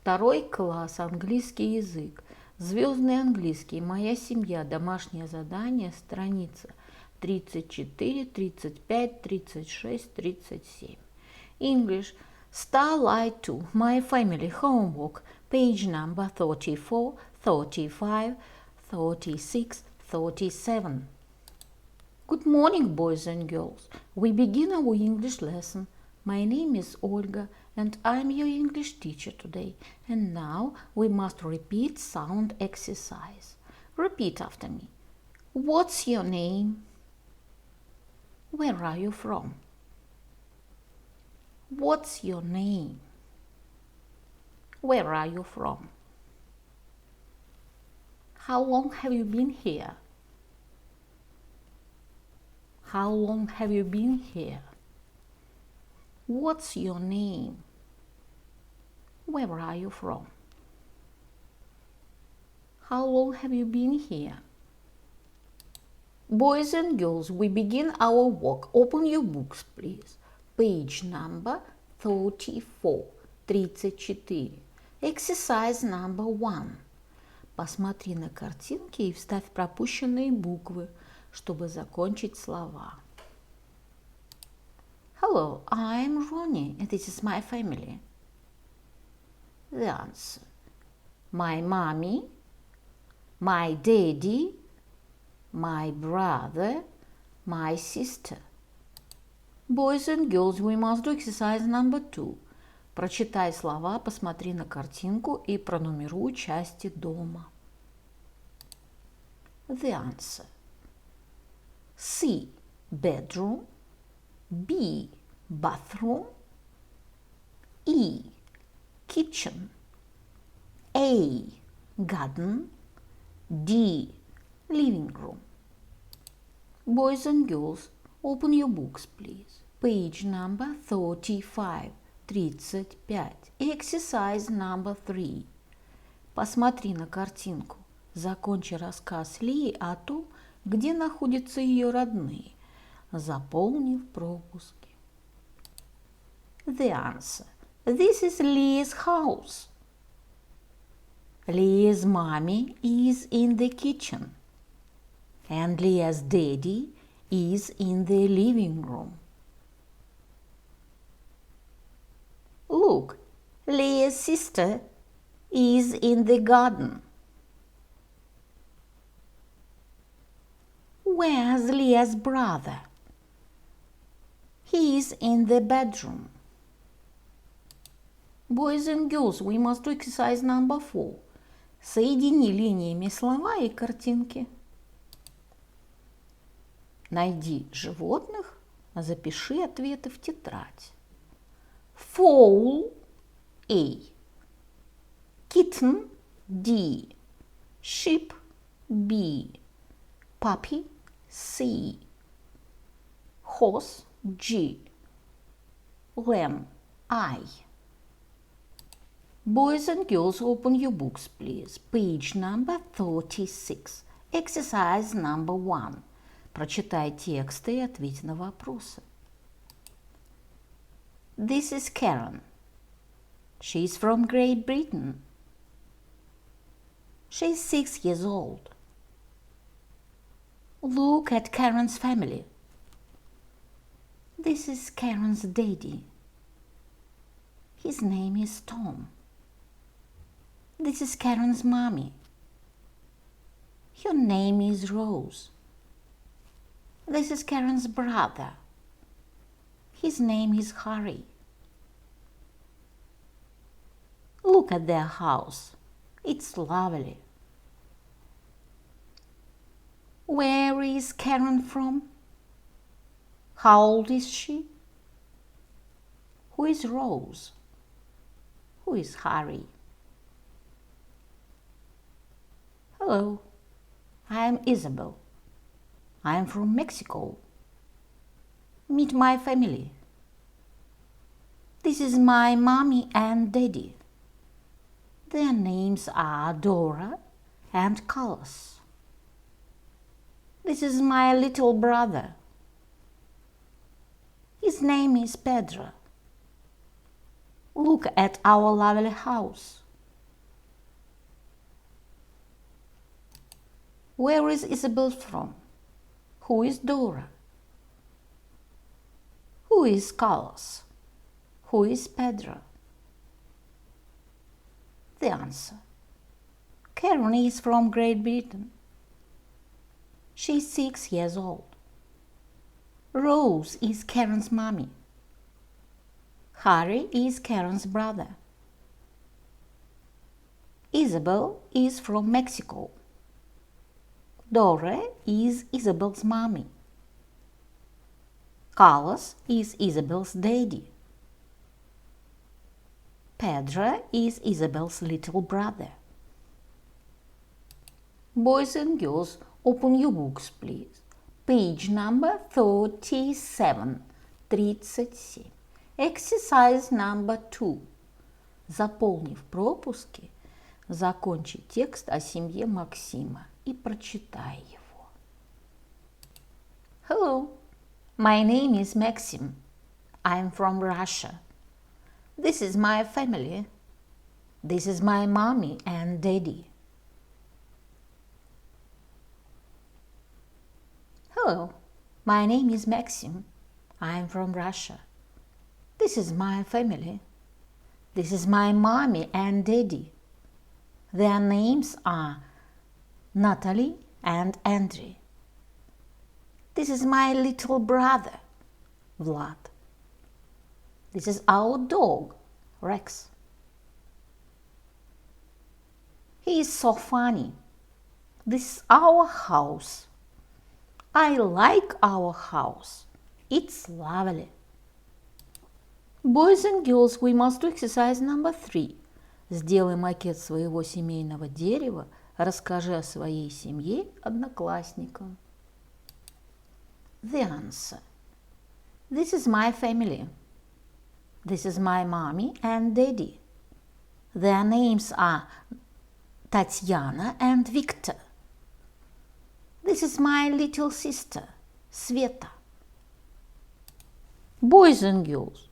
Второй класс, английский язык. Звездный английский, моя семья, домашнее задание, страница 34, 35, 36, 37. English, Starlight 2, my family homework, page number 34, 35, 36, 37. Good morning, boys and girls. We begin our English lesson. My name is Olga and I'm your English teacher today. And now we must repeat sound exercise. Repeat after me. What's your name? Where are you from? What's your name? Where are you from? How long have you been here? How long have you been here? What's your name? Where are you from? How long have you been here? Boys and girls, we begin our work. Open your books, please. Page number 34, 34. Exercise number 1. Посмотри на картинки и вставь пропущенные буквы, чтобы закончить слова. Hello, I'm Ronnie and this is my family. The answer. My mommy, my daddy, my brother, my sister. Boys and girls, we must do exercise number 2. Прочитай слова, посмотри на картинку и пронумеруй части дома. The answer. C. Bedroom. B. Bathroom. E. Kitchen. A. Garden. D. Living room. Boys and girls, open your books, please. Page number 35, 35. Exercise number 3. Посмотри на картинку. Закончи рассказ Лии о том, где находятся ее родные, заполнив пропуски. The answer. This is Leah's house. Leah's mommy is in the kitchen. And Leah's daddy is in the living room. Look, Leah's sister is in the garden. Where's Leah's brother? He is in the bedroom. Boys and girls, we must do exercise number 4. Соедини линиями слова и картинки. Найди животных, запиши ответы в тетрадь. Fowl A. Kitten D. Sheep B. Puppy C. Horse G. Lamb I. Boys and girls, open your books, please. Page number 36. Exercise number 1. Прочитай тексты и ответь на вопросы. This is Karen. She's from Great Britain. She's 6 years old. Look at Karen's family. This is Karen's daddy. His name is Tom. This is Karen's mommy. Her name is Rose. This is Karen's brother. His name is Harry. Look at their house. It's lovely. Where is Karen from? How old is she? Who is Rose? Who is Harry? Hello, I'm Isabel. I'm from Mexico. Meet my family. This is my mommy and daddy. Their names are Dora and Carlos. This is my little brother. His name is Pedro. Look at our lovely house. Where is Isabel from? Who is Dora? Who is Carlos? Who is Pedro? The answer. Karen is from Great Britain. She is 6 years old. Rose is Karen's mommy. Harry is Karen's brother. Isabel is from Mexico. Dora is Isabel's mommy. Carlos is Isabel's daddy. Pedro is Isabel's little brother. Boys and girls, open your books, please. Page number 37. Exercise number 2. Заполнив пропуски, закончи текст о семье Максима и прочитай его. Hello, my name is Maxim. I'm from Russia. This is my family. This is my mommy and daddy. Hello, my name is Maxim. I'm from Russia. This is my family. This is my mommy and daddy. Their names are Natalie and Andrei. This is my little brother, Vlad. This is our dog, Rex. He is so funny. This is our house. I like our house. It's lovely. Boys and girls, we must do exercise number 3. Сделай макет своего семейного дерева, расскажи о своей семье одноклассникам. The answer. This is my family. This is my mommy and daddy. Their names are Tatiana and Victor. This is my little sister, Sveta. Boys and girls,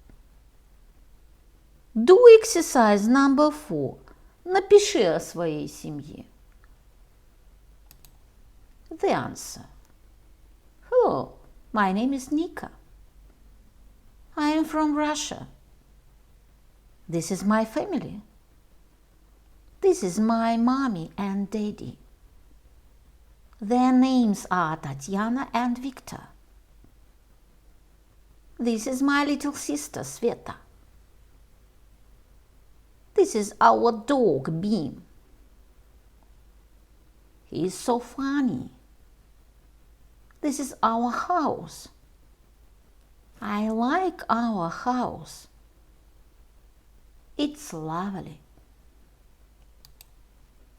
do exercise number 4. Напиши о своей семье. The answer. Hello, my name is Nika. I am from Russia. This is my family. This is my mommy and daddy. Their names are Tatiana and Victor. This is my little sister, Sveta. This is our dog, Beam. He is so funny. This is our house. I like our house. It's lovely.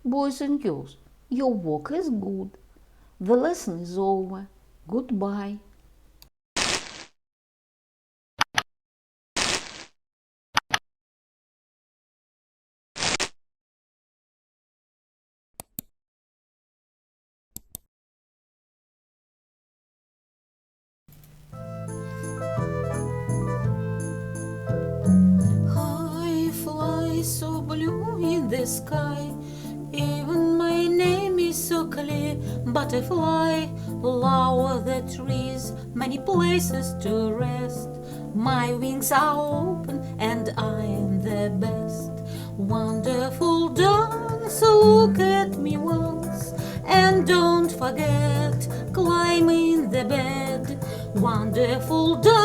Boys and girls, your work is good. The lesson is over. Goodbye. I fly so blue in the sky. Even my name is so clear. Butterfly, lower the trees, many places to rest. My wings are open and I am the best. Wonderful dance, look at me once, and don't forget, climb in the bed. Wonderful dance.